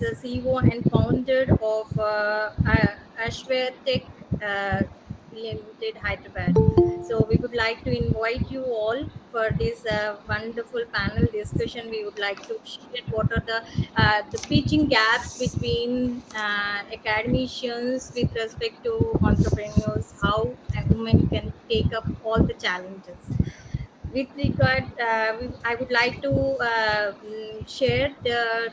the CEO and founder of Ashware Tech Limited, Hyderabad. So we would like to invite you all for this wonderful panel discussion. We would like to share what are the bridging gaps between academicians with respect to entrepreneurs, how a woman can take up all the challenges. With regard, I would like to share the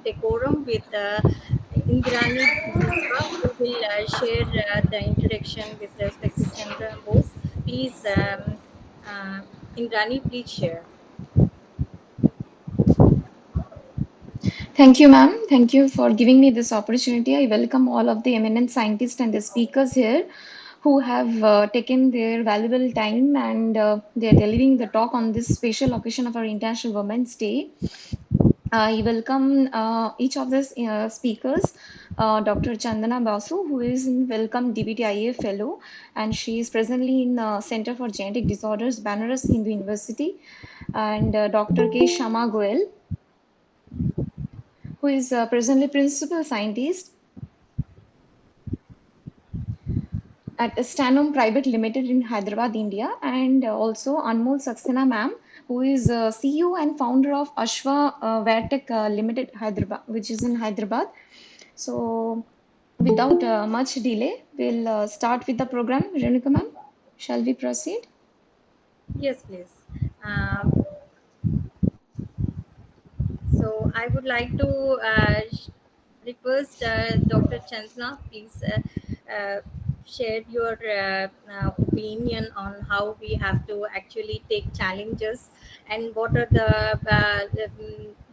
decorum with Indrani Biswa, who will share the introduction with respect to Chandra Bose. Please, uh, Indrani, please share. Thank you, ma'am. Thank you for giving me this opportunity. I welcome all of the eminent scientists and the speakers here who have taken their valuable time and they're delivering the talk on this special occasion of our International Women's Day. I welcome each of the speakers, Dr. Chandana Basu, who is in Welcome DBTIA Fellow, and she is presently in Center for Genetic Disorders, Banaras Hindu University, and Dr. K. Shama Goel, who is presently Principal Scientist at Stanum Private Limited in Hyderabad, India, and also Anmol Saxena ma'am, who is CEO and founder of Ashwa Vairtech Limited, Hyderabad, which is in Hyderabad. So, without much delay, we'll start with the program. Renuka ma'am, shall we proceed? Yes, please. So I would like to request Dr. Chandna, please share your opinion on how we have to actually take challenges and what are the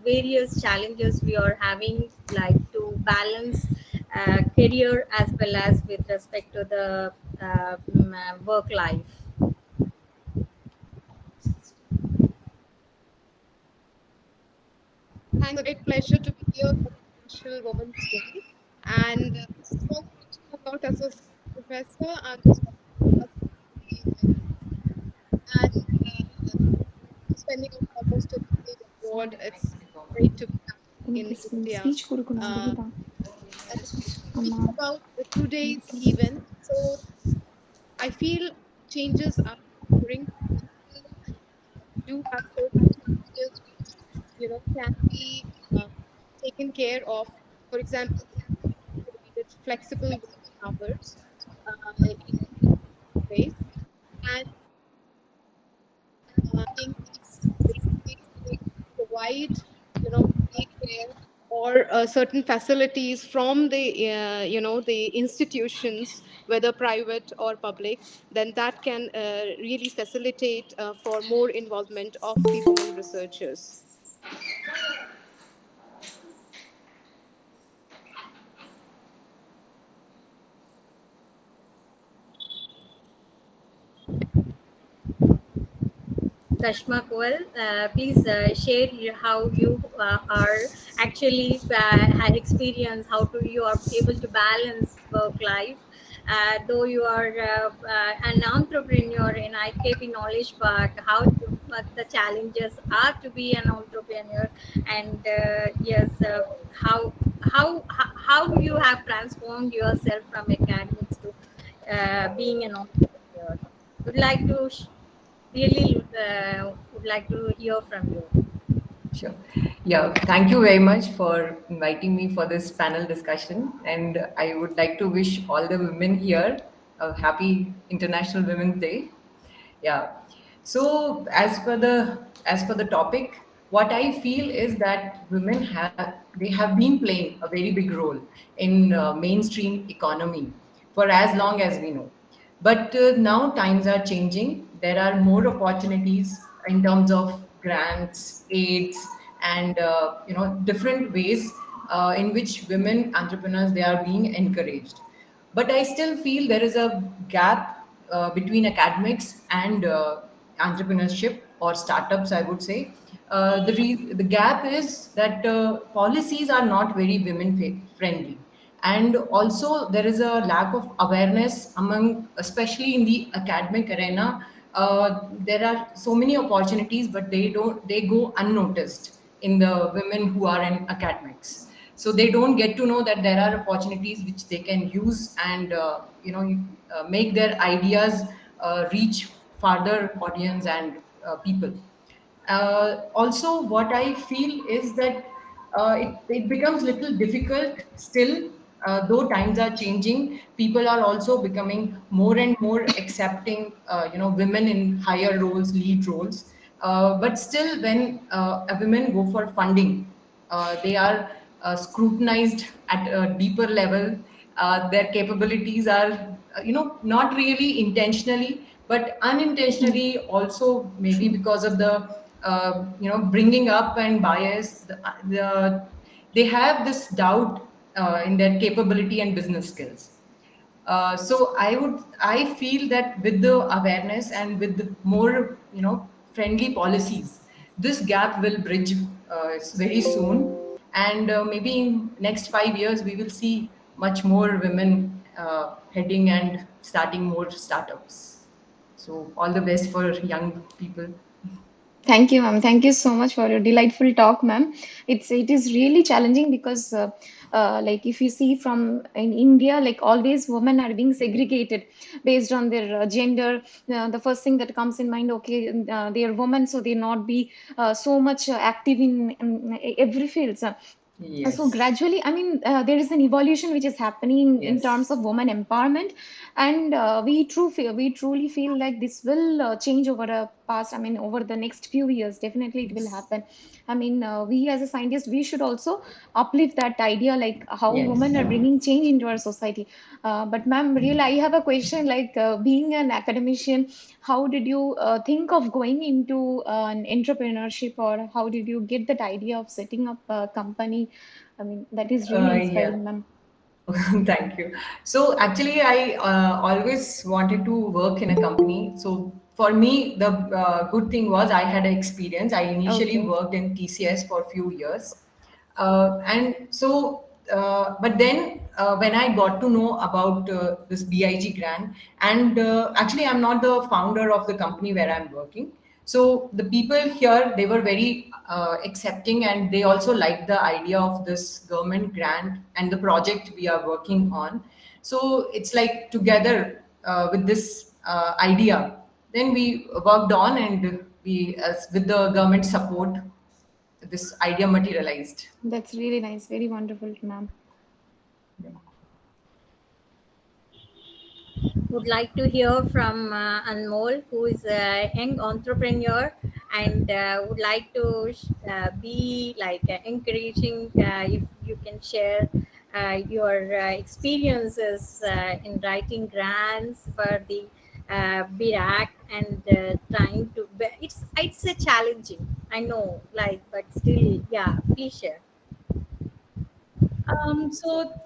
various challenges we are having, like to balance career as well as with respect to the work life. Thanks, a great pleasure to be here for International Women's Day. And as was mentioned about Associate Professor, I'm just and spending almost a decade abroad. It's great to be back in India. Speech Uh, kurukunadu and speaking amma. about today's event, so I feel changes are occurring. People do have certain challenges which can be taken care of. For example, provided flexible working hours in ways, and things basically to provide daycare or certain facilities from the the institutions, whether private or public, then that can really facilitate for more involvement of the women researchers. Kashma Kowal, please share how you are actually had experience, how to you are able to balance work life. Though you are an entrepreneur in IKP Knowledge Park, how to, what the challenges are to be an entrepreneur, and yes, how you have transformed yourself from academics to being an entrepreneur. Would like to really would like to hear from you. Sure. Yeah, thank you very much for inviting me for this panel discussion. And I would like to wish all the women here a happy International Women's Day. Yeah. So as per the topic, what I feel is that women have been playing a very big role in mainstream economy for as long as we know. But now times are changing. There are more opportunities in terms of grants, aids, and different ways in which women entrepreneurs they are being encouraged. But I still feel there is a gap between academics and entrepreneurship or startups, I would say. The gap is that policies are not very women friendly. And also, there is a lack of awareness among, especially in the academic arena. There are so many opportunities, but they go unnoticed in the women who are in academics. So they don't get to know that there are opportunities which they can use and make their ideas reach farther audience and people. Also, what I feel is that it becomes little difficult still, though times are changing. People are also becoming more and more accepting, women in higher roles, lead roles. But still, when a women go for funding, they are scrutinized at a deeper level. Their capabilities are, not really intentionally, but Hmm. unintentionally also, maybe True. because of the, bringing up and bias. They have this doubt in their capability and business skills. I feel that with the awareness and with the more, friendly policies, this gap will bridge very soon. And maybe in next 5 years, we will see much more women heading and starting more startups. So all the best for young people. Thank you, ma'am. Thank you so much for your delightful talk, ma'am. It is really challenging because like if you see from in India, like always women are being segregated based on their gender. The first thing that comes in mind, okay, they are women, so they not be so much active in every field. So Yes. gradually, I mean, there is an evolution which is happening in terms Yes. of women empowerment, and we truly feel like this will change over a past. I mean, over the next few years, definitely it will Yes. happen. I mean, we as a scientist, we should also uplift that idea, like how Yes. women are bringing change into our society. But ma'am, really, I have a question. Like being an academician, how did you think of going into an entrepreneurship, or how did you get that idea of setting up a company? I mean, that is really Yeah. inspiring, ma'am. Thank you. So actually, I always wanted to work in a company. So for me, the good thing was I had an experience. I initially Okay. worked in TCS for a few years, but then when I got to know about this BIG grant, and actually, I'm not the founder of the company where I'm working. So the people here, they were very accepting, and they also liked the idea of this government grant and the project we are working on. So it's like together with this idea, then we worked on, and we, as with the government support, this idea materialized. That's really nice. Very wonderful, ma'am. Would like to hear from Anmol, who is a young entrepreneur and would like to be like encouraging if you can share your experiences in writing grants for the BIRAC and trying to. It's a challenging, I know, like, but still, yeah. Please share.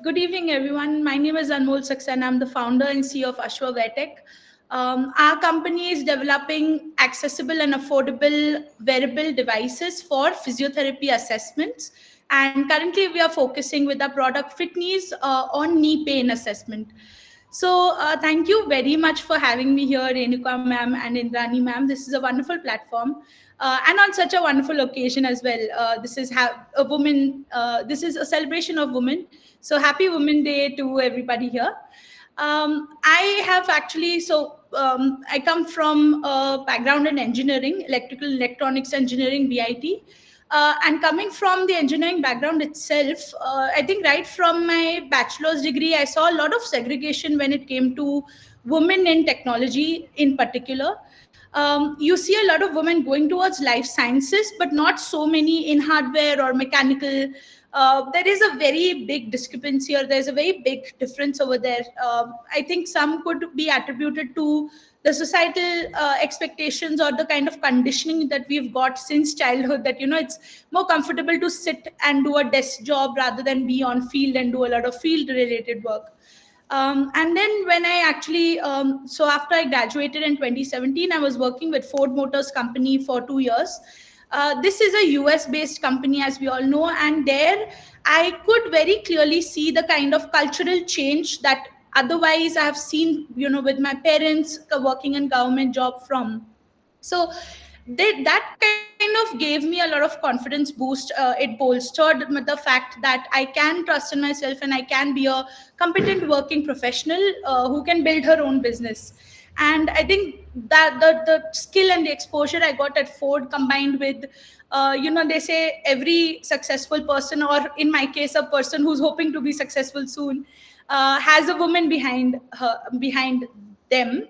Good evening, everyone. My name is Anmol Saxena. I'm the founder and CEO of Ashwa Vetech. Our company is developing accessible and affordable wearable devices for physiotherapy assessments. And currently, we are focusing with our product Fitness on knee pain assessment. Thank you very much for having me here, Renuka ma'am and Indrani ma'am. This is a wonderful platform, and on such a wonderful occasion as well. This is a woman. This is a celebration of women. So happy Women Day to everybody here. I have actually I come from a background in engineering, electrical electronics engineering, BIT. And coming from the engineering background itself, I think right from my bachelor's degree, I saw a lot of segregation when it came to women in technology in particular. You see a lot of women going towards life sciences, but not so many in hardware or mechanical. There is a very big discrepancy, or there's a very big difference over there. I think some could be attributed to the societal expectations or the kind of conditioning that we've got since childhood, that it's more comfortable to sit and do a desk job rather than be on field and do a lot of field related work. And then when I actually so after I graduated in 2017, I was working with Ford Motors company for 2 years. This is a US based company, as we all know, and there I could very clearly see the kind of cultural change that otherwise I have seen, with my parents working in government job from. So that kind of gave me a lot of confidence boost. It bolstered the fact that I can trust in myself and I can be a competent working professional who can build her own business. And I think that the skill and the exposure I got at Ford, combined with they say every successful person, or in my case a person who's hoping to be successful soon, has a woman behind them.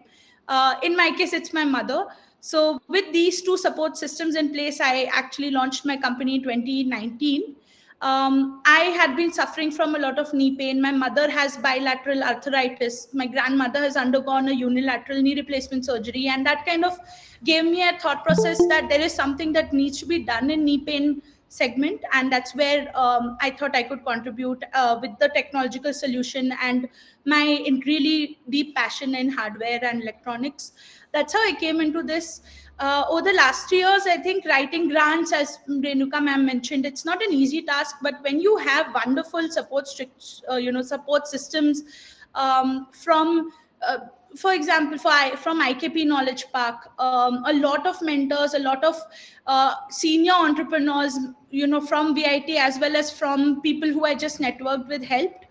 In my case, it's my mother. So, with these two support systems in place, I actually launched my company in 2019. I had been suffering from a lot of knee pain. My mother has bilateral arthritis. My grandmother has undergone a unilateral knee replacement surgery. And that kind of gave me a thought process that there is something that needs to be done in knee pain segment. And that's where I thought I could contribute with the technological solution and my really deep passion in hardware and electronics. That's how I came into this. Over the last 3 years, I think writing grants, as Renuka ma'am mentioned, it's not an easy task. But when you have wonderful support systems from for example, from IKP Knowledge Park, a lot of mentors, a lot of senior entrepreneurs, from VIT as well as from people who I just networked with helped.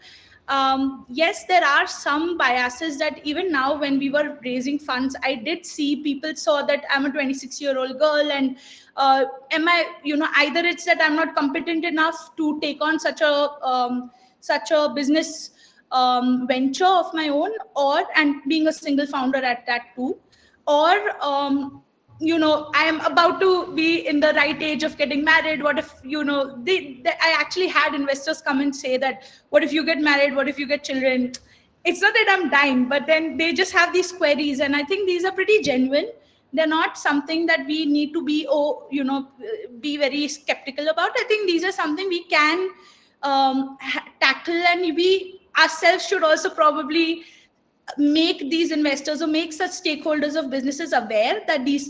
Yes, there are some biases that even now when we were raising funds, I did see people saw that I'm a 26-year-old girl, and am I, either it's that I'm not competent enough to take on such a business venture of my own, or and being a single founder at that too, or I am about to be in the right age of getting married. What if I actually had investors come and say that, what if you get married, what if you get children? It's not that I'm dying, but then they just have these queries, and I think these are pretty genuine. They're not something that we need to be be very skeptical about. I think these are something we can tackle, and we ourselves should also probably make these investors or make such stakeholders of businesses aware that these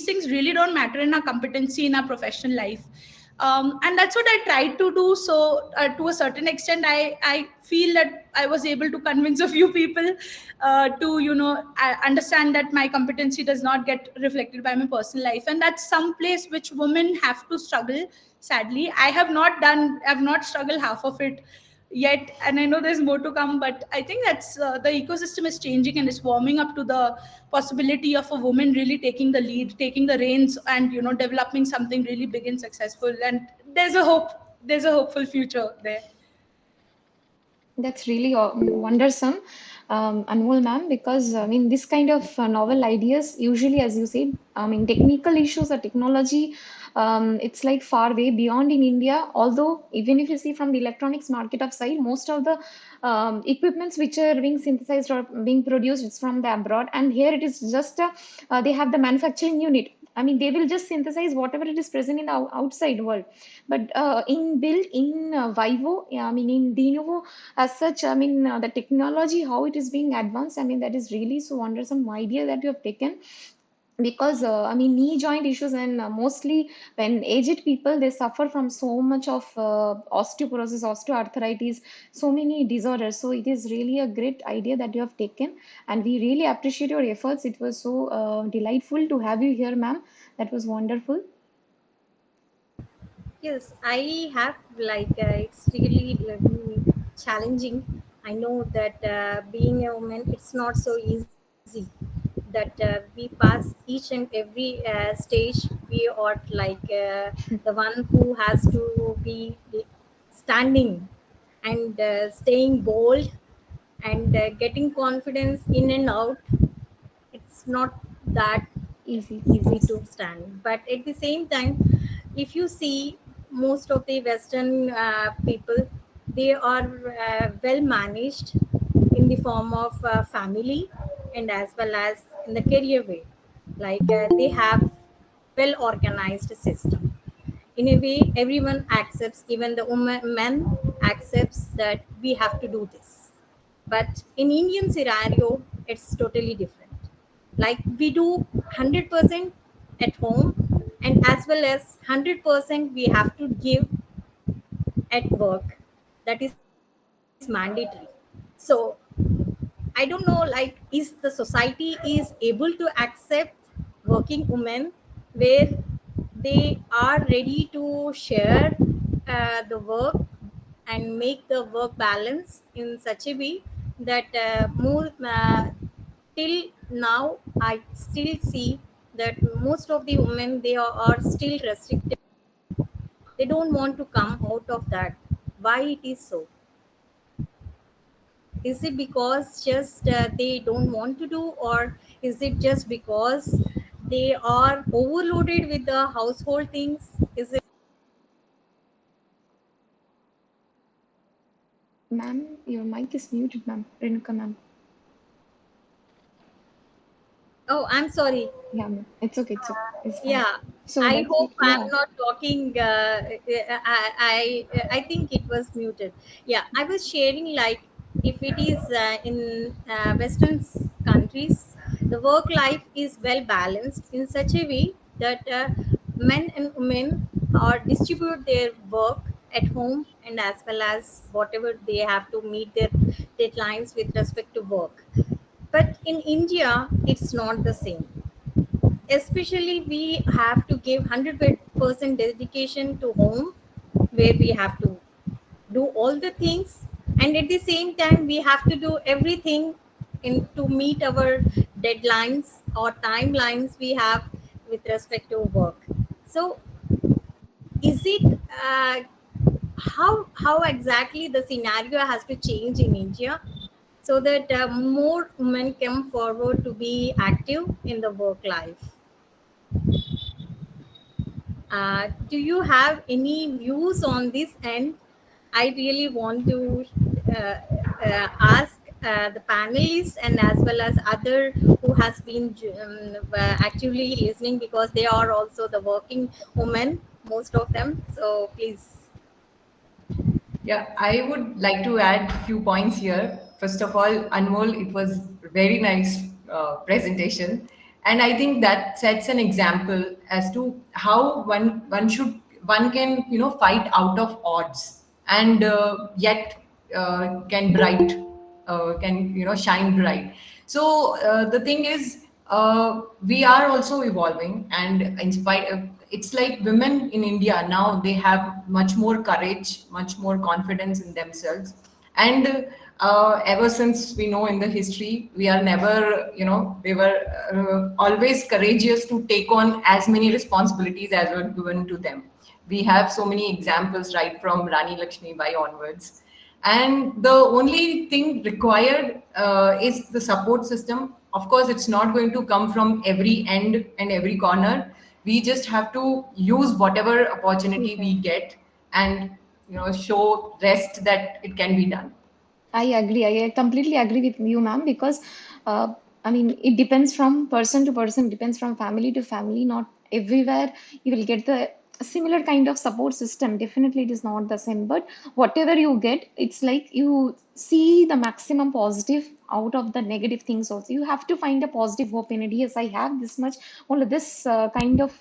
things really don't matter in our competency in our professional life. And that's what I tried to do. So to a certain extent, I feel that I was able to convince a few people to understand that my competency does not get reflected by my personal life, and that's some place which women have to struggle. Sadly, I've not struggled half of it yet, and I know there's more to come. But I think that's the ecosystem is changing and it's warming up to the possibility of a woman really taking the lead, taking the reins, and developing something really big and successful. And there's a hopeful future there. That's really wondersome, Anmol ma'am, because I mean, this kind of novel ideas, usually, as you said, I mean, technical issues or technology, it's like far way beyond in India. Although, even if you see from the electronics market of side, most of the equipments which are being synthesized or being produced, it's from the abroad, and here it is just they have the manufacturing unit. I mean, they will just synthesize whatever it is present in the outside world. But in built in Vivo, yeah, I mean, in Denovo, as such, I mean, the technology, how it is being advanced, I mean, that is really so wondersome idea that you have taken. Because I mean, knee joint issues, and mostly when aged people, they suffer from so much of osteoporosis, osteoarthritis, so many disorders. So it is really a great idea that you have taken, and we really appreciate your efforts. It was so delightful to have you here, ma'am. That was wonderful. Yes, I have like it's really challenging. I know that being a woman, it's not so easy. That we pass each and every stage. We are like the one who has to be standing and staying bold and getting confidence in and out. It's not that Easy, easy yes. to stand, but at the same time, if you see most of the western people, they are well managed in the form of family and as well as in the career way. Like they have well organized system. In a way, everyone accepts, even the woman men accepts that we have to do this. But in Indian scenario, it's totally different. Like we do 100% at home, and as well as 100% we have to give at work. That is mandatory. So I don't know, like, is the society is able to accept working women where they are ready to share the work and make the work balance in such a way that more till now I still see that most of the women, are still restricted. They don't want to come out of that. Why it is so? Is it because just they don't want to do, or is it just because they are overloaded with the household things? Is it? Ma'am, your mic is muted, ma'am. Renuka, ma'am. Oh, I'm sorry. Yeah, ma'am. It's okay. It's okay. It's fine. Yeah, So I let's, hope I'm yeah, not talking. I think it was muted. Yeah, I was sharing, like, if it is in Western countries, the work life is well balanced in such a way that men and women are distribute their work at home, and as well as whatever they have to meet their deadlines with respect to work. But in India, it's not the same. Especially we have to give 100% dedication to home, where we have to do all the things, and at the same time we have to do everything in to meet our deadlines or timelines we have with respect to work. So is it how exactly the scenario has to change in India, so that more women come forward to be active in the work life? Do you have any views on this end? I really want to ask the panelists, and as well as other who has been actively listening, because they are also the working women, most of them. So please. Yeah, I would like to add few points here. First of all, Anmol, it was very nice presentation, and I think that sets an example as to how one can fight out of odds and yet can shine bright. So the thing is, we are also evolving, and in spite of, it's like women in India now, they have much more courage, much more confidence in themselves. And ever since we know in the history, we are never, they were always courageous to take on as many responsibilities as were given to them. We have so many examples right from Rani Lakshmi Bai onwards. And the only thing required is the support system. Of course, it's not going to come from every end and every corner. We just have to use whatever opportunity yeah. we get, and show rest that it can be done. I agree. I completely agree with you, ma'am, because I mean, it depends from person to person, depends from family to family. Not everywhere you will get the similar kind of support system. Definitely, it is not the same. But whatever you get, it's like you see the maximum positive out of the negative things also. You have to find a positive hope in it. Yes, I have this much, only this kind of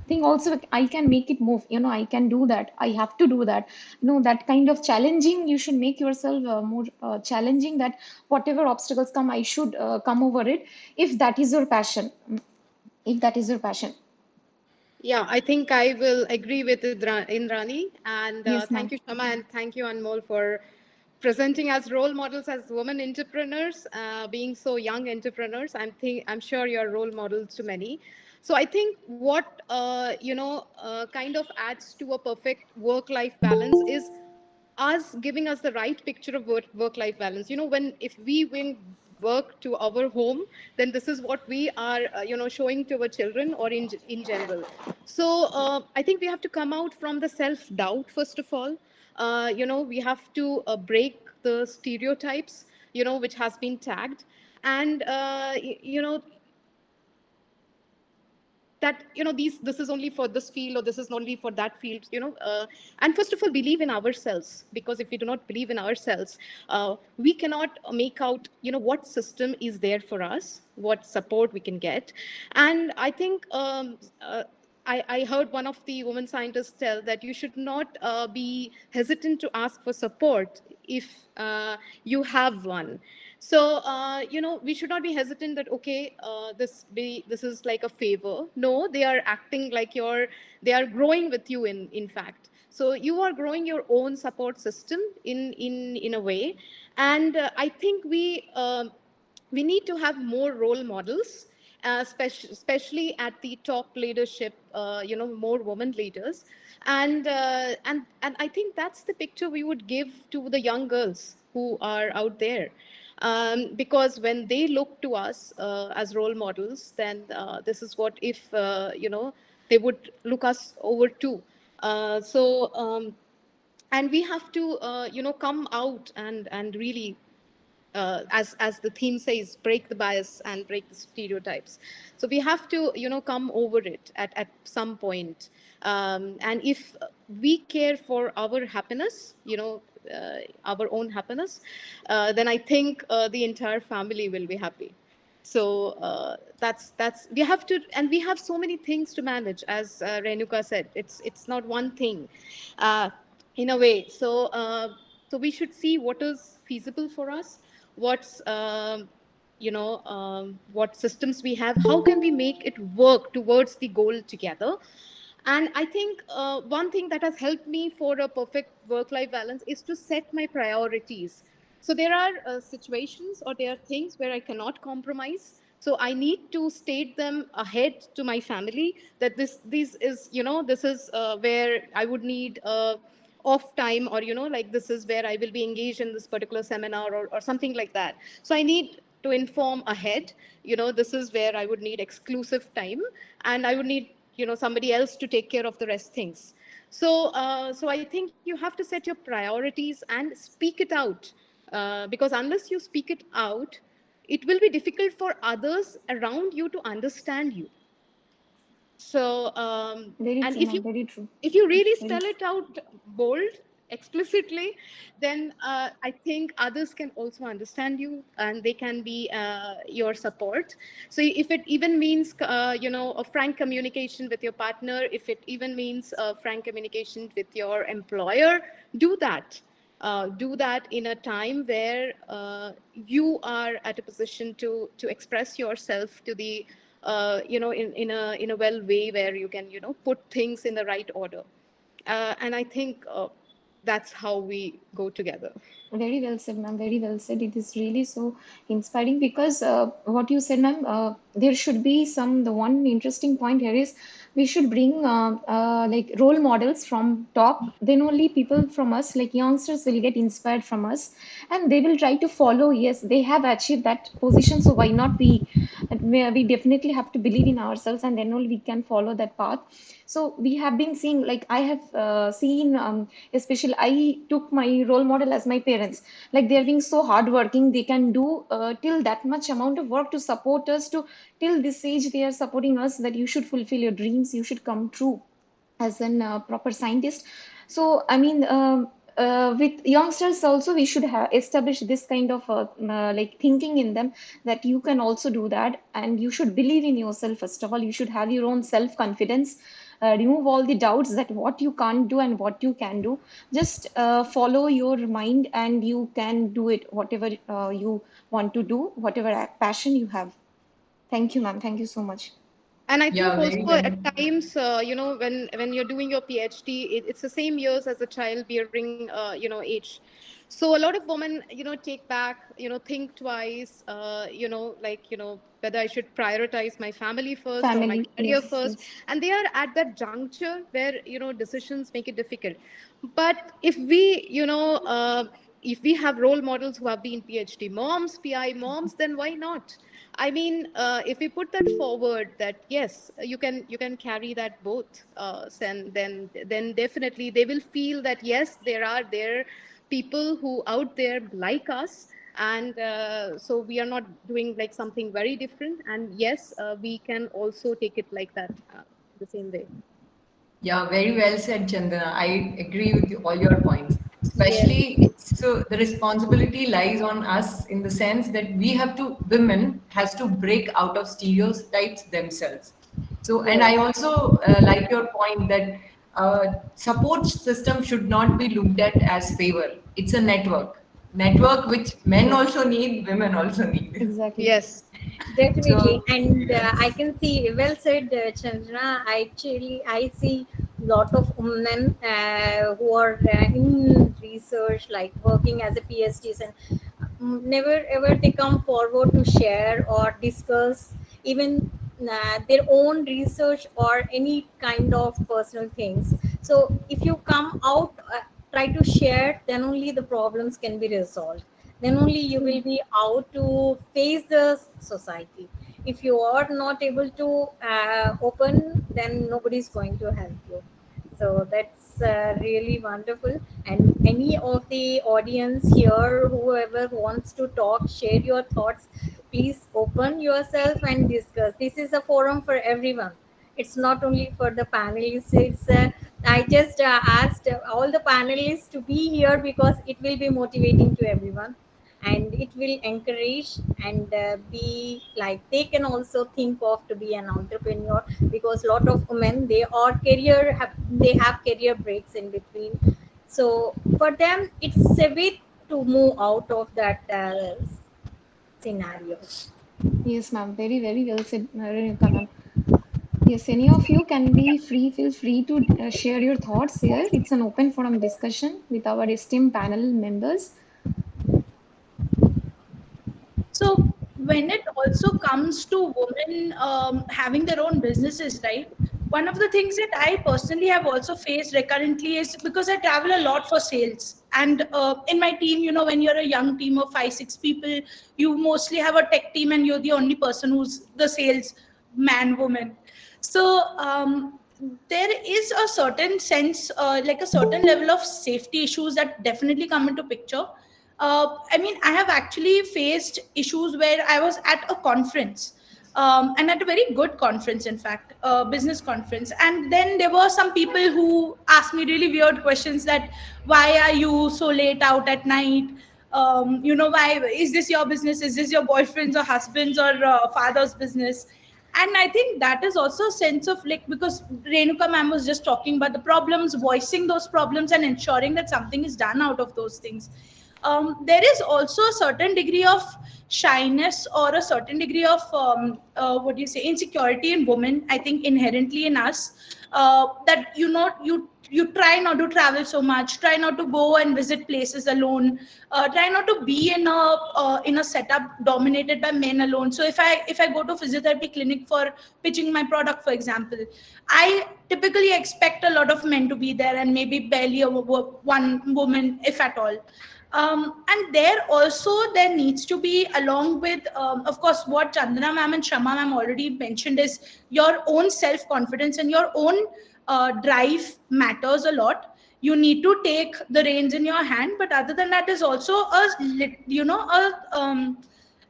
thing also, I can make it move. I can do that. I have to do that. That kind of challenging, you should make yourself more challenging, that whatever obstacles come, I should come over it, if that is your passion. If that is your passion. Yeah, I think I will agree with Indrani. And Yes, thank ma'am. you, Shama, and thank you, Anmol, for presenting as role models as women entrepreneurs, being so young entrepreneurs. I'm sure you're role models to many. So I think what kind of adds to a perfect work-life balance is us giving us the right picture of work life balance. When if we bring work to our home, then this is what we are showing to our children, or in general. So I think we have to come out from the self doubt first of all. We have to break the stereotypes which has been tagged. And that these this is only for this field, or this is only for that field. And first of all, believe in ourselves, because if we do not believe in ourselves, we cannot make out what system is there for us, what support we can get. And I think I heard one of the women scientists tell that you should not be hesitant to ask for support if you have one. So we should not be hesitant that okay, this is like a favor. No, they are acting like they are growing with you in fact. So you are growing your own support system in a way. And I think we need to have more role models, especially at the top leadership, more women leaders. And I think that's the picture we would give to the young girls who are out there. Because when they look to us as role models, then this is what if they would look us over too. And we have to come out and really, as the theme says, break the bias and break the stereotypes. So we have to come over it at some point. And if we care for our happiness, our own happiness, then I think the entire family will be happy. So that's we have to, and we have so many things to manage, as Renuka said. It's not one thing, uh, in a way. So we should see what is feasible for us, what's what systems we have, how can we make it work towards the goal together. And I think one thing that has helped me for a perfect work life balance is to set my priorities. So there are situations, or there are things where I cannot compromise. So I need to state them ahead to my family that this is, this is where I would need off time, or like this is where I will be engaged in this particular seminar, or something like that. So I need to inform ahead, this is where I would need exclusive time, and I would need somebody else to take care of the rest things. So I think you have to set your priorities and speak it out, because unless you speak it out, it will be difficult for others around you to understand you. So Very and true, ma'am. Very true. if you really Very spell true. it out bold, explicitly, then I think others can also understand you, and they can be your support. So if it even means a frank communication with your partner, if it even means frank communication with your employer, do that. Do that in a time where you are at a position to express yourself to the in a well way, where you can put things in the right order. And I think that's how we go together. Very well said, ma'am. Very well said. It is really so inspiring because what you said, ma'am, there should be some. The one interesting point here is we should bring like role models from top. Then only people from us, like youngsters, will get inspired from us, and they will try to follow. Yes, they have achieved that position, so why not we? We definitely have to believe in ourselves, and then only we can follow that path. So we have been seeing, like I have seen, especially I took my role model as my parents. Like they're being so hardworking, they can do till that much amount of work to support us. To till this age, they are supporting us that you should fulfill your dreams, you should come true as an proper scientist. So I mean. With youngsters also we should have established this kind of like thinking in them, that you can also do that, and you should believe in yourself. First of all, you should have your own self confidence. Remove all the doubts that what you can't do and what you can do. Just follow your mind and you can do it, whatever you want to do, whatever passion you have. Thank you, ma'am. Thank you so much. And I think Yeah, very also well. at times, when you're doing your PhD, it's the same years as a childbearing, age. So a lot of women, take back, think twice, whether I should prioritize my family first or my Family, career yes, first. yes. And they are at that juncture where, decisions make it difficult. But if we have role models who have been PhD moms, PI moms, then why not? I mean, if we put that forward, that yes, you can carry that both, then definitely they will feel that yes, there people who out there like us, and so we are not doing like something very different, and yes, we can also take it like that, the same way. Yeah, very well said, Chandana. I agree with all your points. Yes. Especially, it's so the responsibility lies on us in the sense that we have to, women has to break out of stereotypes themselves. So, and I Yes. also like your point that support system should not be looked at as favor. It's a network. network which men also need, women also need. Exactly. Yes. Definitely, So and I can see. Well said, Chandra. Actually, I see lot of women who are in research, like working as a PhDs, and never ever they come forward to share or discuss even their own research or any kind of personal things. So if you come out, try to share, then only the problems can be resolved, then only you True. will be out to face the society. If you are not able to open, then nobody is going to help you. So that's really wonderful. And any of the audience here, whoever wants to talk, share your thoughts, please open yourself and discuss. This is a forum for everyone. It's not only for the panelists. It's I just asked all the panelists to be here because it will be motivating to everyone, and it will encourage and be like they can also think of to be an entrepreneur, because a lot of women, they have career breaks in between. So for them it's a way to move out of that scenario. Yes, ma'am. Very, very well said, Renuka, ma'am. Yes, any of you can be free, feel free to share your thoughts here. It's an open forum discussion with our esteemed panel members. So when it also comes to women having their own businesses, right? One of the things that I personally have also faced recurrently is because I travel a lot for sales. And in my team, when you're a young team of 5, 6 people, you mostly have a tech team and you're the only person who's the sales man, woman. So there is a certain sense, like a certain level of safety issues that definitely come into picture. I mean, I have actually faced issues where I was at a conference, and at a very good conference, in fact, a business conference. And then there were some people who asked me really weird questions that, why are you so late out at night? Why is this your business? Is this your boyfriend's or husband's or father's business? And I think that is also a sense of, like, because Renuka ma'am was just talking about the problems, voicing those problems and ensuring that something is done out of those things. There is also a certain degree of shyness or a certain degree of what do you say, insecurity in women, I think, inherently in us, that you try not to travel so much, try not to go and visit places alone, try not to be in a setup dominated by men alone. So if I go to physiotherapy clinic for pitching my product, for example, I typically expect a lot of men to be there and maybe barely one woman, if at all. And there also there needs to be, along with of course what Chandana ma'am and Shama ma'am already mentioned, is your own self confidence and your own drive matters a lot. You need to take the reins in your hand, but other than that is also a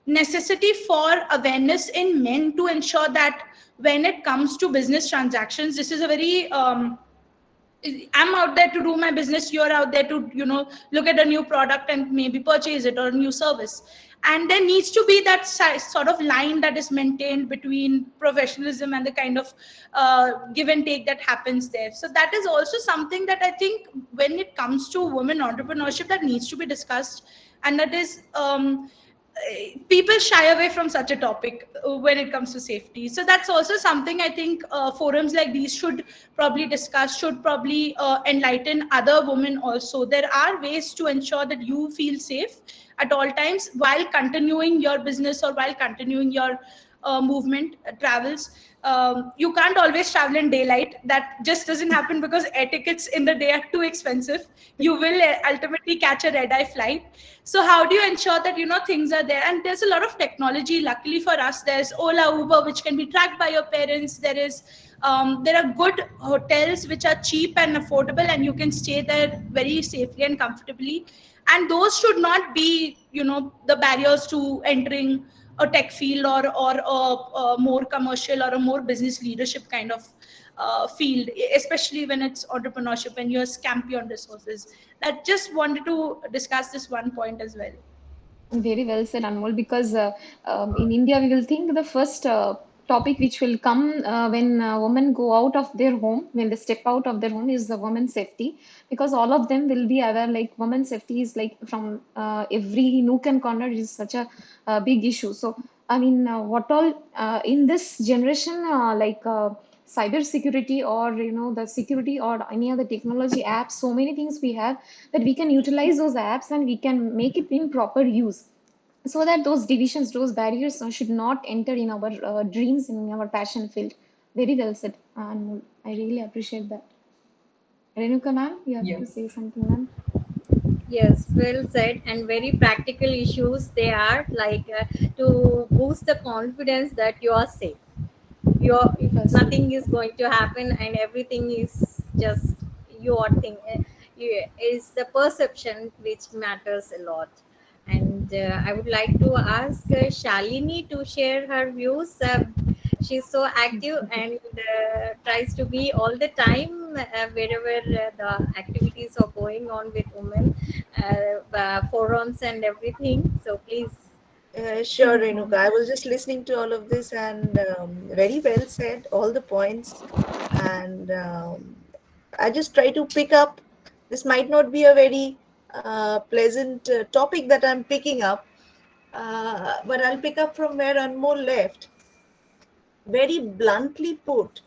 necessity for awareness in men to ensure that when it comes to business transactions, this is a very I'm out there to do my business. You're out there to, look at a new product and maybe purchase it, or a new service. And there needs to be that sort of line that is maintained between professionalism and the kind of give and take that happens there. So that is also something that I think, when it comes to women entrepreneurship, that needs to be discussed. And that is, people shy away from such a topic when it comes to safety. So that's also something I think forums like these should probably discuss, should probably enlighten other women also. There are ways to ensure that you feel safe at all times while continuing your business or while continuing your movement travels. You can't always travel in daylight. That just doesn't happen, because air tickets in the day are too expensive. You will ultimately catch a red eye flight. So how do you ensure that things are there? And there's a lot of technology. Luckily for us, there's Ola, Uber, which can be tracked by your parents. There are good hotels which are cheap and affordable, and you can stay there very safely and comfortably. And those should not be, the barriers to entering a tech field, or a more commercial or a more business leadership kind of field, especially when it's entrepreneurship and you're scampy on resources. That just wanted to discuss this one point as well. Very well said, Anmol, because in India, we will think the first topic which will come when women go out of their home, when they step out of their home, is the women's safety. Because all of them will be aware, like women's safety is like from every nook and corner is such a, big issue. So, I mean, what all in this generation, cyber security, or the security or any other technology apps, so many things we have that we can utilize those apps and we can make it in proper use, so that those divisions, those barriers should not enter in our dreams, in our passion field. Very well said, Anmol. I really appreciate that. Renuka ma'am, you have Yeah. to say something, ma'am. Yes, well said, and very practical issues they are, like to boost the confidence that you are safe. Your First, nothing is going to happen, and everything is just your thing. Is the perception which matters a lot. And I would like to ask Shalini to share her views. She's so active and tries to be all the time wherever the activities are going on with women, forums and everything. So please. Sure, yes, Renuka. ma'am. I was just listening to all of this and very well said, all the points. And I just try to pick up. This might not be a very pleasant topic that I'm picking up, but I'll pick up from where Anmol left. Very bluntly put,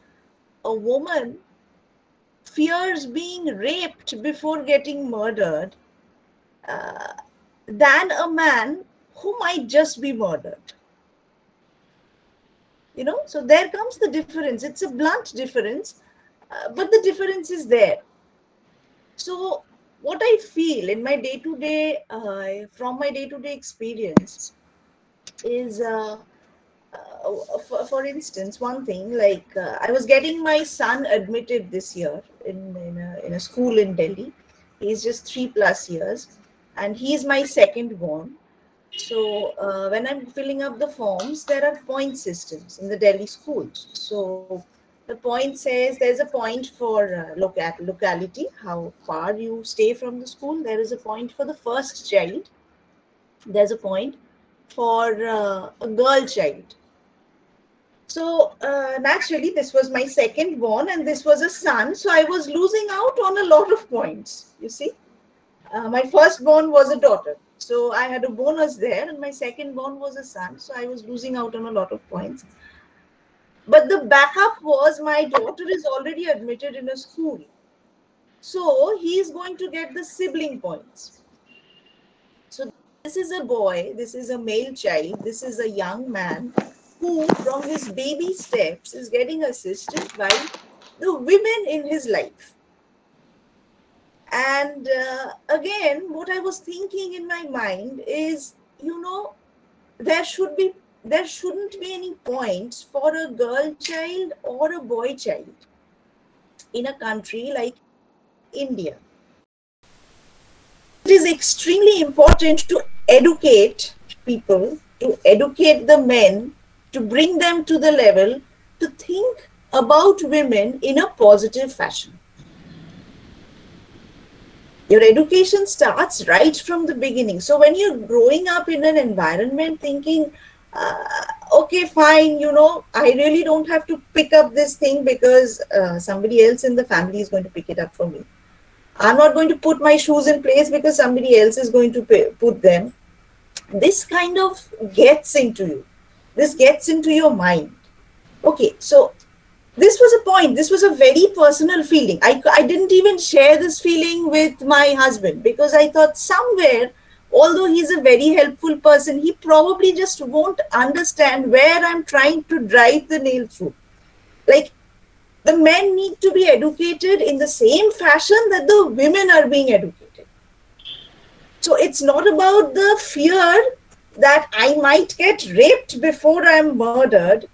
a woman fears being raped before getting murdered uh, than a man who might just be murdered. So there comes the difference. It's a blunt difference, but the difference is there. So what I feel in my day to day, from my day to day experience, is for instance, one thing, like I was getting my son admitted this year in a school in Delhi. He's just 3+ years, and he's my second born. So when I'm filling up the forms, there are point systems in the Delhi schools. So the point says there's a point for locality, how far you stay from the school. There is a point for the first child. There's a point for a girl child. So naturally, this was my second born, and this was a son. So I was losing out on a lot of points. You see, my firstborn was a daughter. So I had a bonus there, and my second born was a son. So I was losing out on a lot of points. But the backup was my daughter is already admitted in a school. So he is going to get the sibling points. So this is a boy, this is a male child, this is a young man who, from his baby steps, is getting assisted by the women in his life. And again, what I was thinking in my mind is, there should be there shouldn't be any points for a girl child or a boy child in a country like India. It is extremely important to educate people, to educate the men, to bring them to the level to think about women in a positive fashion. Your education starts right from the beginning. So when you're growing up in an environment thinking, okay, fine, I really don't have to pick up this thing because somebody else in the family is going to pick it up for me. I'm not going to put my shoes in place because somebody else is going to put them. This kind of gets into you. This gets into your mind. Okay, so this was a point. This was a very personal feeling. I didn't even share this feeling with my husband because I thought somewhere, although he's a very helpful person, he probably just won't understand where I'm trying to drive the nail through. Like, the men need to be educated in the same fashion that the women are being educated. So it's not about the fear that I might get raped before I'm murdered.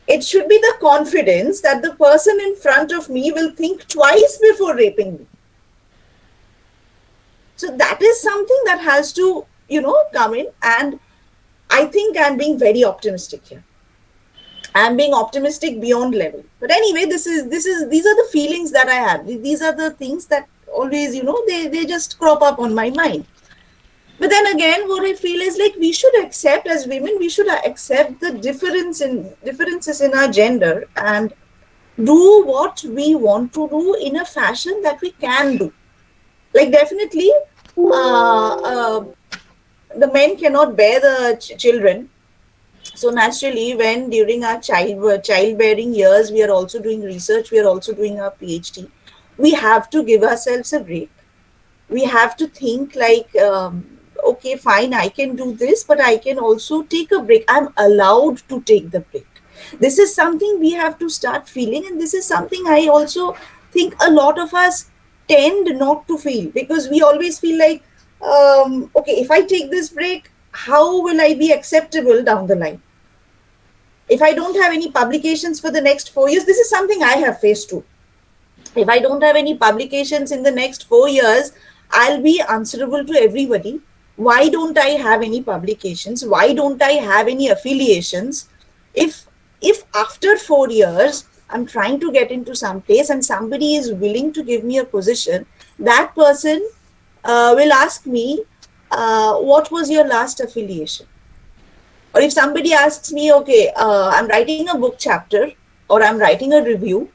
It should be the confidence that the person in front of me will think twice before raping me. So that is something that has to, come in. And I think I'm being very optimistic here. I'm being optimistic beyond level. But anyway, these are the feelings that I have. These are the things that always, they just crop up on my mind. But then again, what I feel is like we should accept, as women, we should accept the differences in our gender and do what we want to do in a fashion that we can do. Like definitely, the men cannot bear the children. So naturally, when during our childbearing years, we are also doing research, we are also doing our PhD, we have to give ourselves a break. We have to think like, okay, fine, I can do this, but I can also take a break. I'm allowed to take the break. This is something we have to start feeling, and this is something I also think a lot of us tend not to feel, because we always feel like, okay, if I take this break, how will I be acceptable down the line? If I don't have any publications for the next 4 years, this is something I have faced too. If I don't have any publications in the next 4 years, I'll be answerable to everybody. Why don't I have any publications? Why don't I have any affiliations? If if after 4 years I'm trying to get into some place and somebody is willing to give me a position, that person will ask me, what was your last affiliation? Or if somebody asks me, okay, I'm writing a book chapter or I'm writing a review,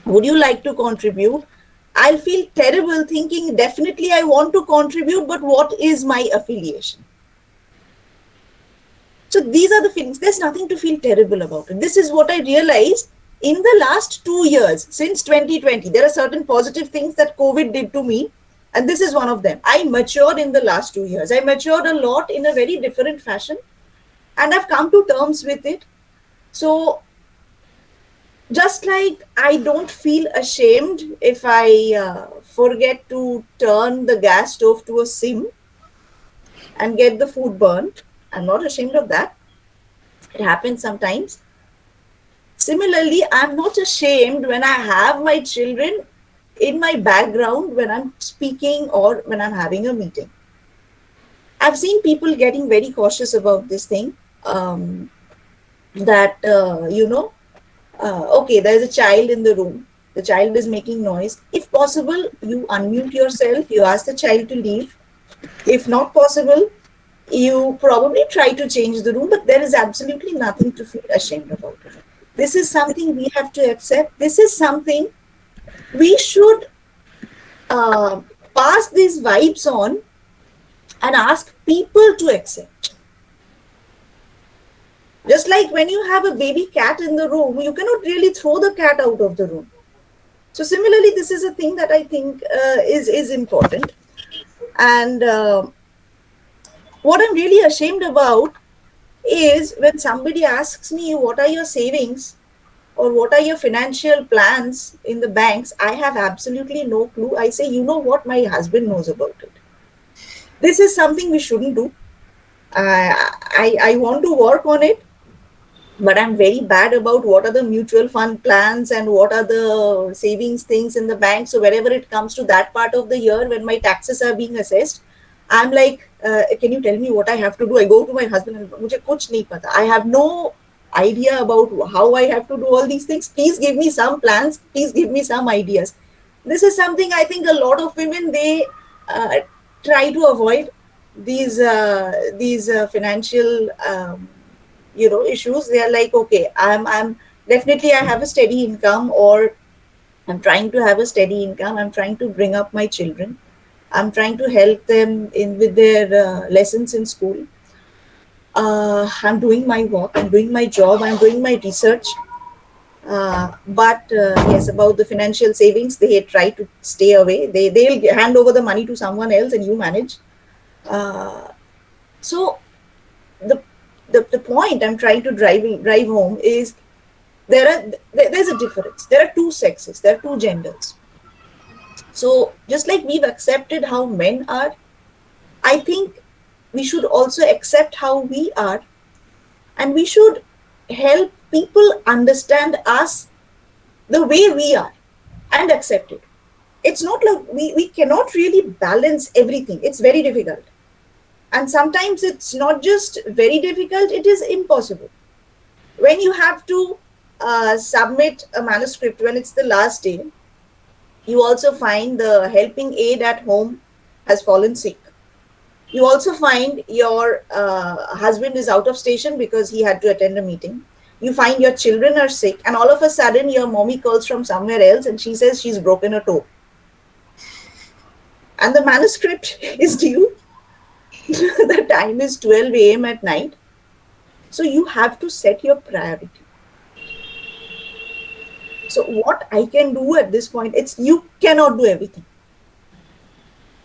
would you like to contribute? I'll feel terrible thinking, definitely I want to contribute, but what is my affiliation? So these are the feelings. There's nothing to feel terrible about it. This is what I realized in the last 2 years, since 2020. There are certain positive things that COVID did to me, and this is one of them. I matured in the last 2 years. I matured a lot in a very different fashion, and I've come to terms with it. So just like I don't feel ashamed if I forget to turn the gas stove to a sim and get the food burnt, I'm not ashamed of that. It happens sometimes. Similarly, I'm not ashamed when I have my children in my background when I'm speaking or when I'm having a meeting. I've seen people getting very cautious about this thing. That, okay, there's a child in the room, the child is making noise. If possible, you unmute yourself, you ask the child to leave. If not possible, you probably try to change the room, but there is absolutely nothing to feel ashamed about it. This is something we have to accept. This is something we should uh, pass these vibes on and ask people to accept. Just like when you have a baby cat in the room, you cannot really throw the cat out of the room. So similarly, this is a thing that I think is important. And what I'm really ashamed about is when somebody asks me, what are your savings or what are your financial plans in the banks? I have absolutely no clue. I say, you know what, my husband knows about it. This is something we shouldn't do. I want to work on it, but I'm very bad about what are the mutual fund plans and what are the savings things in the bank. So wherever it comes to that part of the year when my taxes are being assessed, I'm like, can you tell me what I have to do? I go to my husband and mujhe kuch nahi pata. I have no idea about how I have to do all these things. Please give me some plans. Please give me some ideas. This is something I think a lot of women, they uh, try to avoid these financial issues. They are like, okay, I'm definitely, I have a steady income, or I'm trying to have a steady income, I'm trying to bring up my children, I'm trying to help them in with their lessons in school. I'm doing my work, I'm doing my job, I'm doing my research. But yes, about the financial savings, they try to stay away. They'll hand over the money to someone else and you manage. So the, the point I'm trying to drive home is there's a difference. There are two sexes, there are two genders. So just like we've accepted how men are, I think we should also accept how we are, and we should help people understand us the way we are and accept it. It's not like we cannot really balance everything. It's very difficult. And sometimes it's not just very difficult, it is impossible. When you have to submit a manuscript, when it's the last day, you also find the helping aide at home has fallen sick. You also find your husband is out of station because he had to attend a meeting. You find your children are sick, and all of a sudden, your mommy calls from somewhere else and she says she's broken a toe. And the manuscript is due. The time is 12 a.m. at night. So you have to set your priority. So what I can do at this point, it's you cannot do everything.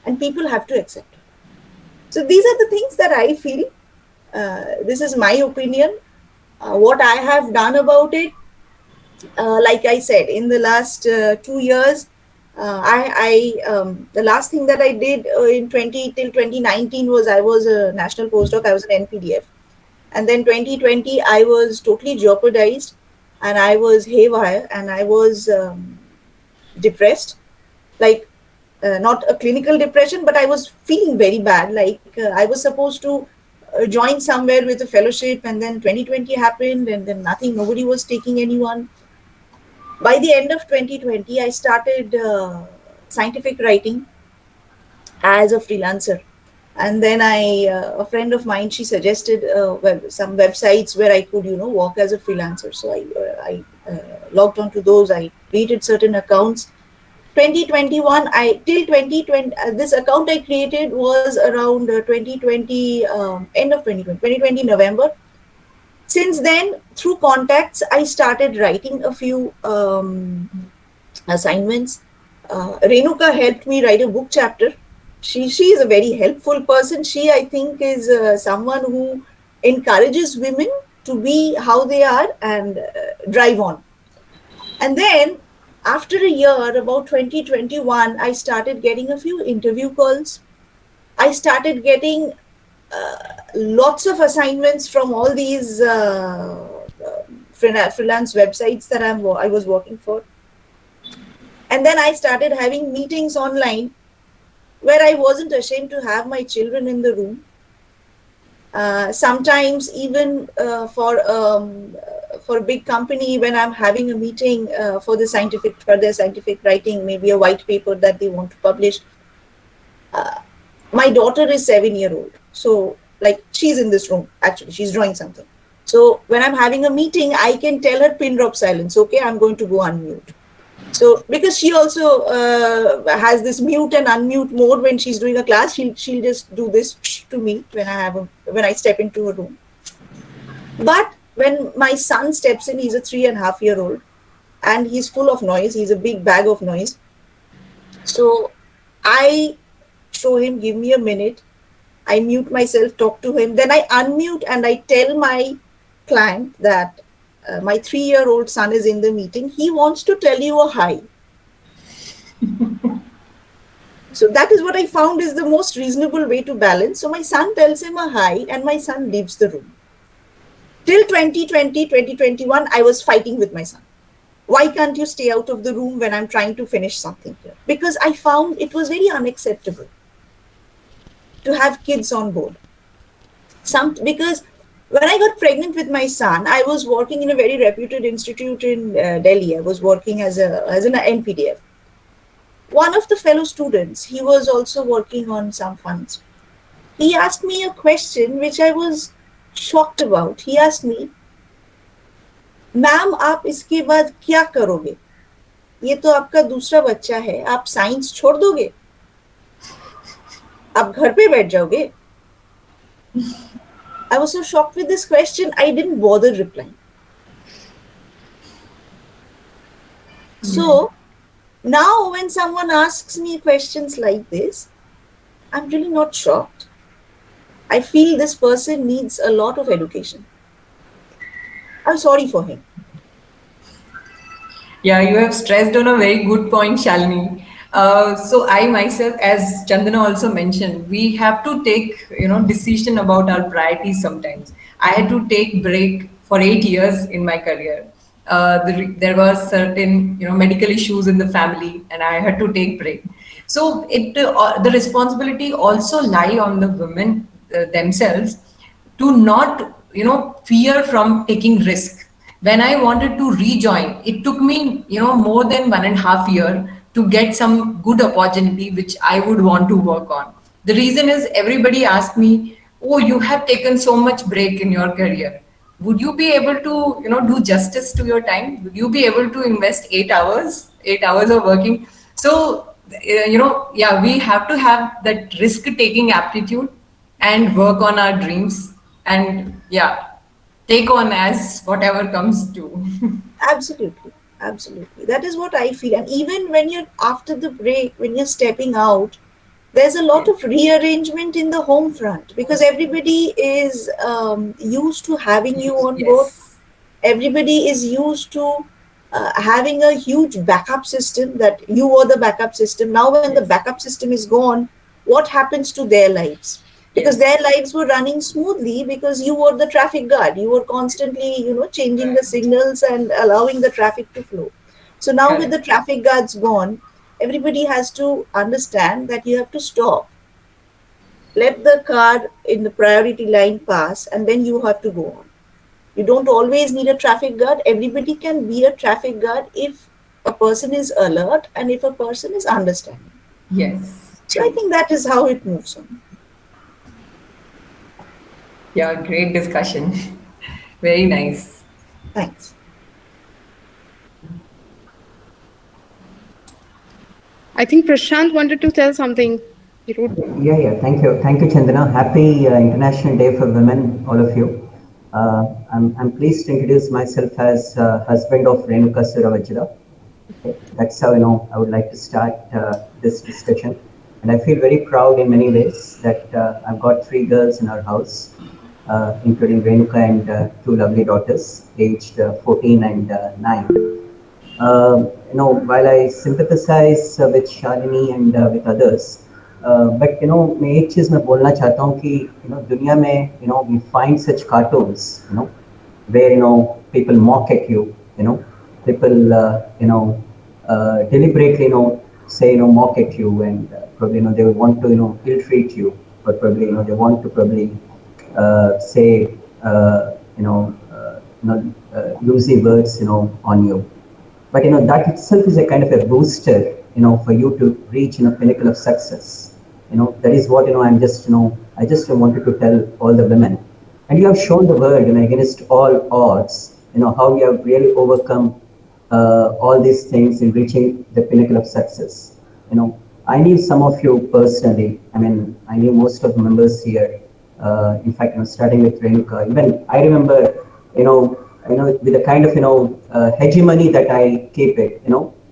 And people have to accept it. So these are the things that I feel. This is my opinion. What I have done about it, like I said, in the last 2 years, the last thing that I did in 2019 was I was a national postdoc. I was an NPDF, and then 2020 I was totally jeopardized, and I was haywire, and I was depressed, like not a clinical depression, but I was feeling very bad. Like I was supposed to join somewhere with a fellowship, and then 2020 happened, and then nothing. Nobody was taking anyone. By the end of 2020, I started scientific writing as a freelancer. And then a friend of mine, she suggested some websites where I could, work as a freelancer. So I logged onto those. I created certain accounts. 2021, till 2020, this account I created was around 2020, end of 2020 November. Since then, through contacts, I started writing a few assignments. Renuka helped me write a book chapter. She is a very helpful person. She, I think, is someone who encourages women to be how they are and drive on. And then after a year, about 2021, I started getting a few interview calls. I started getting lots of assignments from all these freelance websites that I was working for. And then I started having meetings online where I wasn't ashamed to have my children in the room. Sometimes even for a big company, when I'm having a meeting for their scientific writing, maybe a white paper that they want to publish. My daughter is 7-year-old. So like she's in this room, actually, she's drawing something. So when I'm having a meeting, I can tell her pin drop silence. Okay, I'm going to go unmute. So because she also has this mute and unmute mode when she's doing a class, she'll just do this to me when I step into a room. But when my son steps in, he's a 3.5-year-old, and he's full of noise. He's a big bag of noise. So I show him, give me a minute. I mute myself, talk to him. Then I unmute and I tell my client that my 3-year-old son is in the meeting. He wants to tell you a hi. So that is what I found is the most reasonable way to balance. So my son tells him a hi and my son leaves the room. Till 2020, 2021, I was fighting with my son. Why can't you stay out of the room when I'm trying to finish something here? Because I found it was very unacceptable to have kids on board. Because when I got pregnant with my son, I was working in a very reputed institute in Delhi. I was working as an NPDF. One of the fellow students, he was also working on some funds. He asked me a question which I was shocked about. He asked me, ma'am आप इसके बाद क्या करोगे? ये तो आपका दूसरा बच्चा है, आप साइंस छोड़ दोगे? आप घर पे बैठ जाओगे? I was so shocked with this question, I didn't bother replying. So now when someone asks me questions like this, I'm really not shocked. I feel this person needs a lot of education. I'm sorry for him. Yeah, you have stressed on a very good point, Shalini. So I myself, as Chandana also mentioned, we have to take decision about our priorities sometimes. I had to take break for 8 years in my career. There was certain medical issues in the family, and I had to take break. So the responsibility also lie on the women themselves to not fear from taking risk. When I wanted to rejoin, it took me more than 1.5 years to get some good opportunity which I would want to work on. The reason is everybody asked me, "Oh, you have taken so much break in your career. Would you be able to, do justice to your time? Would you be able to invest 8 hours of working?" So, yeah, we have to have that risk-taking aptitude and work on our dreams, and yeah, take on as whatever comes to. Absolutely, absolutely. That is what I feel. And even when you're after the break, when you're stepping out, there's a lot Yes. of rearrangement in the home front because everybody is used to having you on board. Yes. Everybody is used to having a huge backup system, that you were the backup system. Now when the Yes. backup system is gone, what happens to their lives? Because Yes. their lives were running smoothly because you were the traffic guard. You were constantly, changing the Right. signals and allowing the traffic to flow. So now with Correct. the traffic guards gone, everybody has to understand that you have to stop, let the car in the priority line pass, and then you have to go on. You don't always need a traffic guard. Everybody can be a traffic guard if a person is alert and if a person is understanding. Yes. So I True. think that is how it moves on. Yeah, great discussion. Very nice. Thanks. I think Prashant wanted to tell something. He wrote. Yeah, yeah. Thank you, Chandana. Happy International Day for Women, all of you. I'm pleased to introduce myself as husband of Renuka Suravajra. Okay, that's how I would like to start this discussion, and I feel very proud in many ways that I've got three girls in our house, including Renuka and two lovely daughters, aged 14 and 9. While I sympathize with Shalini and with others, but मैं एक चीज़ मैं बोलना चाहता हूँ कि दुनिया में we find such cartoons, where people mock at you, people deliberately say mock at you, and probably they will want to ill treat you, or probably they want to probably say loosey words on you. But that itself is a kind of a booster for you to reach pinnacle of success. That is what I'm just I just wanted to tell all the women, and you have shown the world against all odds how you have really overcome all these things in reaching the pinnacle of success. I knew some of you personally. I mean, I knew most of the members here. In fact, starting with Renuka, even I remember, with the kind of hegemony that I keep it,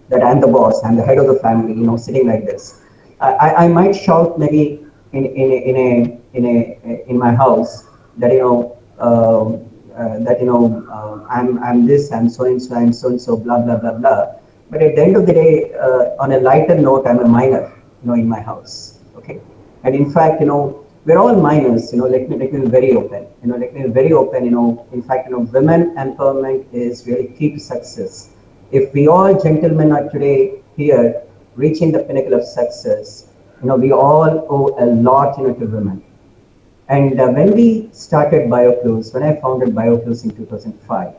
that I'm the boss, I'm the head of the family, sitting like this. I might shout maybe in my house that I'm this, I'm so and so, I'm so and so, blah blah blah blah. But at the end of the day, on a lighter note, I'm a minor, in my house. Okay, and in fact, we're all minors. Let me be very open. Let me be very open. In fact, women empowerment is really key to success. If we all gentlemen are today here reaching the pinnacle of success, we all owe a lot, to women. And when we started Bioclues, when I founded Bioclues in 2005,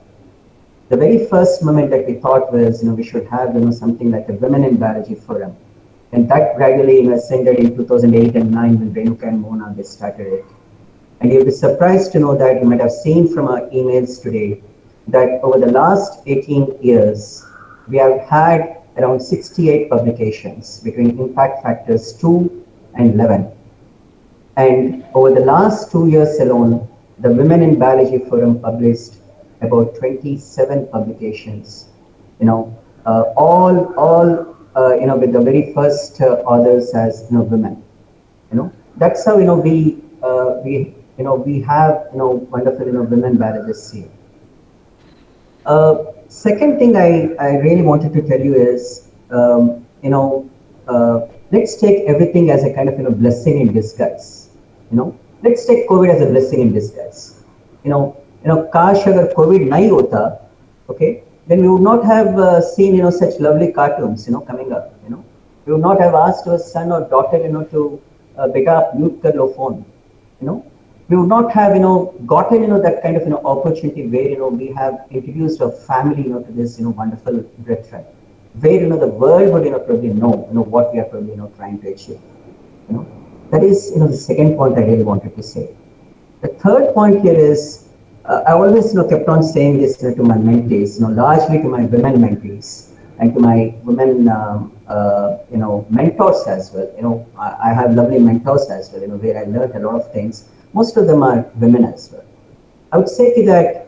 the very first moment that we thought was, we should have, something like a Women in Biology Forum. And that gradually ascended in 2008 and 9 when Renuka and Mona, they started it. And you'll be surprised to know that you might have seen from our emails today that over the last 18 years, we have had around 68 publications between Impact Factors 2 and 11. And over the last 2 years alone, the Women in Biology Forum published about 27 publications, all with the very first authors as women. That's how we have wonderful women biologists here. Second thing I really wanted to tell you is let's take everything as a kind of blessing in disguise. Let's take COVID as a blessing in disguise. Kash agar COVID nahi hota, okay, then we would not have seen such lovely cartoons coming up. We would not have asked our son or daughter to beta mute kar lo phone. We would not have gotten that kind of opportunity where we have introduced a family to this wonderful brethren, where the world would probably know what we are probably trying to achieve. That is, the second point I really wanted to say. The third point here is, I always, kept on saying this, to my mentees, largely to my women mentees and to my women, mentors as well. I have lovely mentors as well, where I learned a lot of things. Most of them are women as well. I would say to that,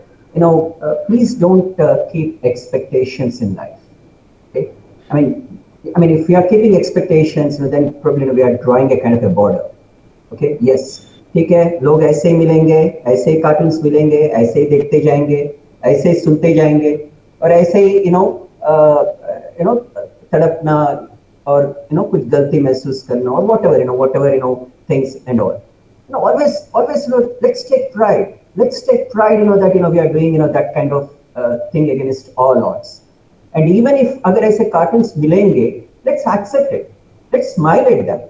please don't keep expectations in life. Okay? I mean, if we are keeping expectations, then probably we are drawing a kind of a border. Okay yes ठीक है लोग ऐसे ही मिलेंगे ऐसे ही cartoons मिलेंगे ऐसे ही देखते जाएंगे ऐसे ही सुनते जाएंगे और ऐसे ही तड़पना और कुछ गलती महसूस करना और whatever things and all always let's take pride that we are doing that kind of thing against all odds and even if अगर ऐसे cartoons मिलेंगे let's accept it let's smile at them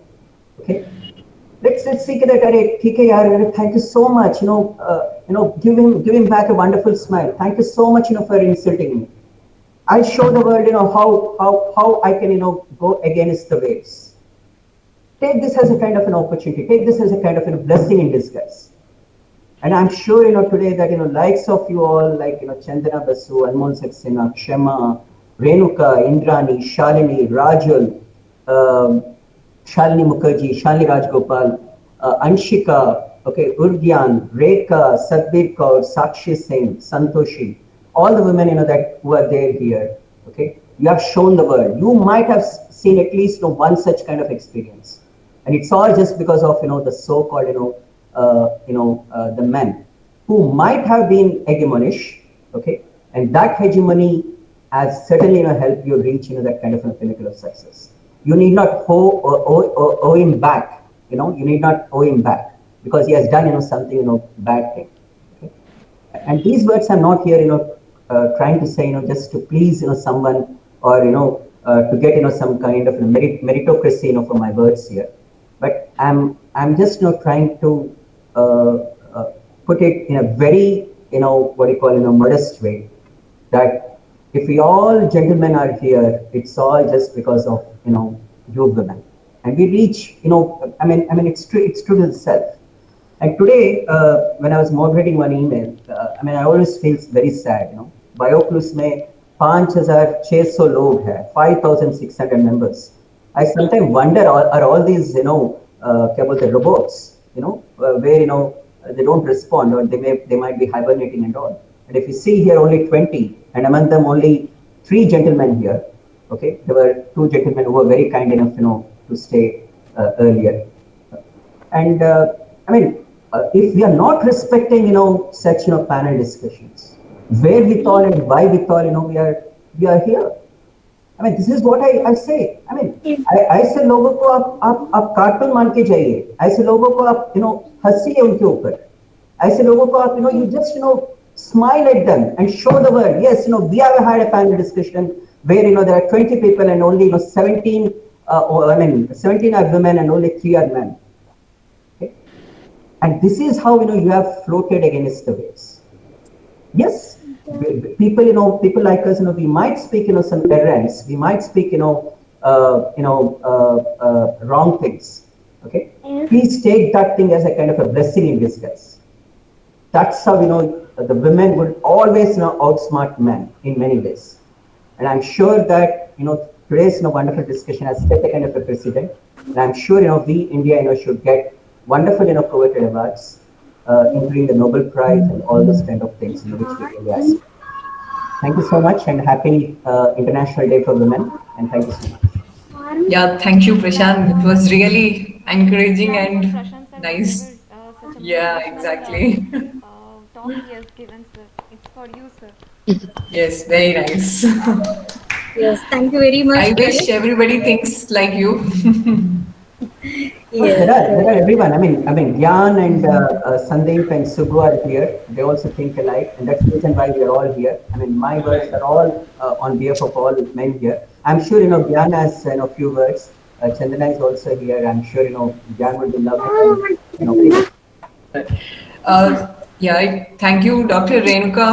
okay let's see that ठीक है यार thank you so much give him back a wonderful smile thank you so much for insulting me I'll show the world how I can go against the waves take this as a kind of an opportunity take this as a kind of a blessing in disguise and I'm sure today that likes of you all like Chandana Basu Anmol Saxena Kshema Renuka Indrani Shalini Rajul Shalini Mukherjee, Shalini Rajgopal, Anshika, okay, Urgyan, Rekha, Satbir Kaur, Sakshi Singh, Santoshi, all the women that who are there here, okay, you have shown the world. You might have seen at least one such kind of experience, and it's all just because of the so-called the men who might have been hegemonish, okay, and that hegemony has certainly helped you reach that kind of a pinnacle of success. You need not owe him back. You need not owe him back because he has done something bad thing. Okay? And these words are not here trying to say just to please someone or to get some kind of meritocracy for my words here. But I'm just trying to put it in a very what do you call modest way that if we all gentlemen are here, it's all just because of you women, and we reach I mean it's true to itself. And today when I was moderating one email, I always feel very sad. Bioclues में 5,600 लोग हैं, 5,600 members. I sometimes wonder are all these क्या बोलते हैं robots where they don't respond or they might be hibernating and all. And if you see here only 20, and among them only 3 gentlemen here, okay, there were 2 gentlemen who were very kind enough to stay earlier. And if we are not respecting such panel discussions, where we thought and why we thought we are here. This is what I say. ऐसे लोगों को आप cartoon मान के जाइए, ऐसे लोगों को आप हंसिए उनके ऊपर, ऐसे लोगों को आप you just smile at them and show the world. Yes, we have had a panel discussion where there are 20 people and only 17 17 are women and only 3 are men. Okay? And this is how you have floated against the waves. Yes, people like us, we might speak some errands, we might speak wrong things. Okay, please take that thing as a kind of a blessing in disguise. That's how the women would always outsmart men in many ways. And I'm sure that today's wonderful discussion has set a kind of a precedent. And I'm sure we India should get wonderful coveted awards, including the Nobel Prize and all those kind of things which we really ask. Thank you so much and happy International Day for Women, and thank you so much. Yeah, thank you, Prashant. It was really encouraging and nice. Such a Yeah, motivational exactly. talk he has given, sir. It's for you, sir. Yes, very nice. Yes, thank you very much, I wish guys. everybody thinks like you. There Yes. are everyone. Gyan and Sandeep and Subbu are here. They also think alike, and that's the reason why we are all here. My words are all on behalf of all men here. I'm sure Gyan has few words. Chandana is also here. I'm sure Gyan will be lovely. Yeah, thank you, Dr. Renuka.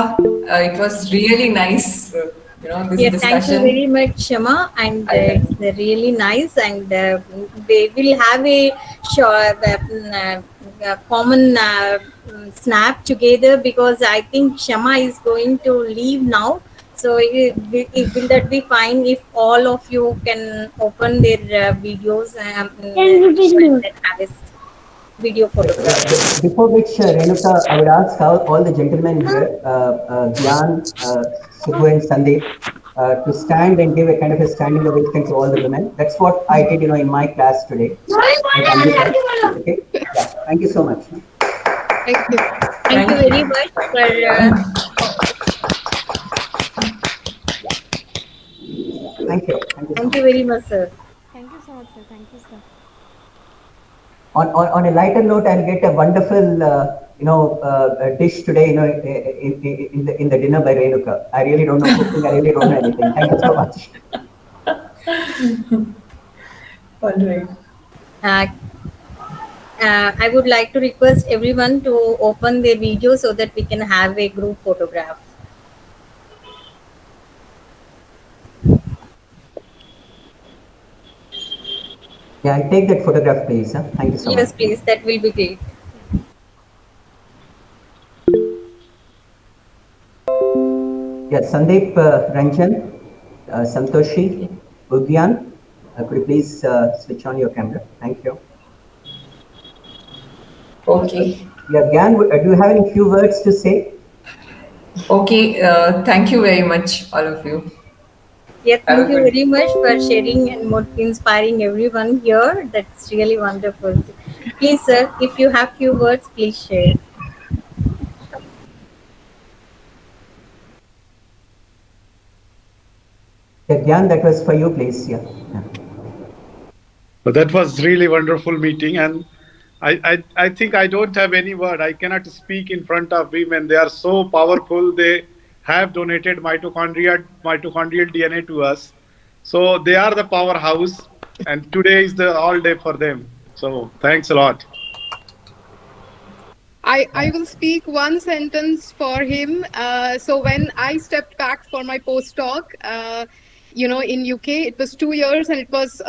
It was really nice this Yeah, thank you very discussion. much, Shama, and I it's really nice. And we will have a short, common snap together because I think Shama is going to leave now. So, will that be fine if all of you can open their videos and have a video Yeah, yeah. photograph? Before which, Renuka, I would ask all the gentlemen here, Gyan, Subbu, and Sandeep, to stand and give a kind of a standing ovation to all the women. That's what I did, in my class today at Ambika. Okay. Yeah. Thank you so much. Thank you. Thank you thank very you. much for. Thank you. Thank you so Thank you much. very much, sir. Thank you so much, sir. Thank you, sir. On a lighter note, I'll get a wonderful, dish today, in the dinner by Renuka. I really don't know cooking. I really don't know anything. Thank you so much. All right. Uh, I would like to request everyone to open their video so that we can have a group photograph. Yeah, I'll take that photograph, please. Huh? Thank you so much. Yes, please. That will be great. Yeah, Sandeep, Ranjan, Santoshi, Udyan, could you please switch on your camera? Thank you. Okay. Yeah, Gyan, do you have any few words to say? Okay. Thank you very much, all of you. Yeah, Have thank a you good. very much for sharing and inspiring everyone here. That's really wonderful. Please, sir, if you have few words, please share. Yeah, Gyan, that was for you, please. Yeah. Yeah. So that was really wonderful meeting, and I think I don't have any word. I cannot speak in front of women. They are so powerful. They have donated mitochondrial DNA to us, so they are the powerhouse. And today is the all day for them. So thanks a lot. I will speak one sentence for him. So when I stepped back for my postdoc, in UK, it was 2 years, and it was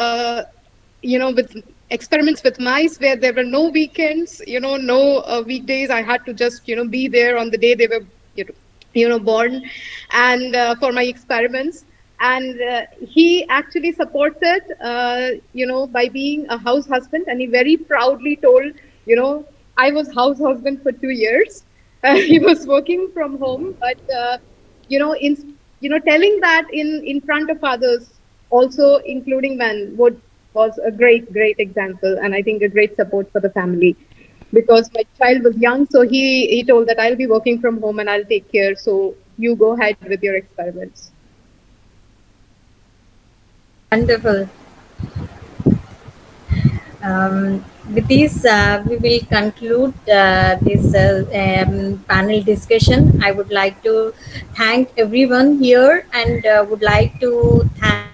with experiments with mice where there were no weekends, no weekdays. I had to just be there on the day they were you know, born, and for my experiments. And he actually supported, by being a house husband, and he very proudly told, you know, I was house husband for 2 years. He was working from home, but in telling that in front of others, also including men, would was a great example, and I think a great support for the family, because my child was young, so he told that I'll be working from home and I'll take care, so you go ahead with your experiments. Wonderful. With this, we will conclude this panel discussion. I would like to thank everyone here and would like to thank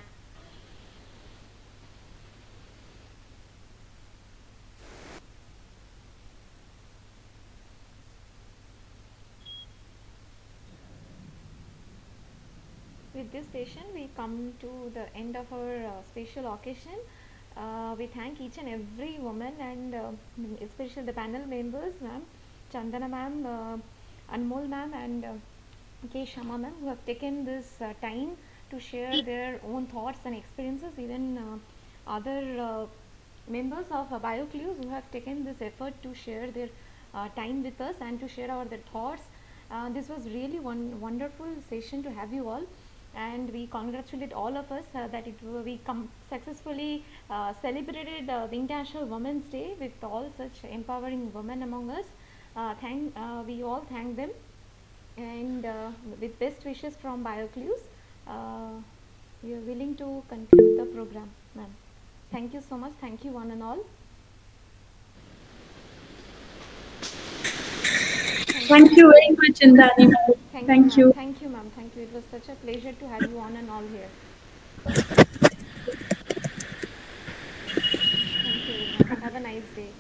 With this session, we come to the end of our special occasion. We thank each and every woman and especially the panel members, ma'am, Chandana ma'am, Anmol ma'am, and K. Shama ma'am, who have taken this time to share their own thoughts and experiences. Even other members of Bioclues who have taken this effort to share their time with us and to share their thoughts. This was really one wonderful session to have you all, and we congratulate all of us that we successfully celebrated the International Women's Day with all such empowering women among us. We all thank them, and with best wishes from Bioclues, uh, we are willing to conclude the program, ma'am. Thank you so much. Thank you, one and all. Thank you. Thank you very much, Indani. Thank you, Thank ma'am. you. Thank you, ma'am. Thank you. It was such a pleasure to have you on and all here. Thank you, everyone. Have a nice day.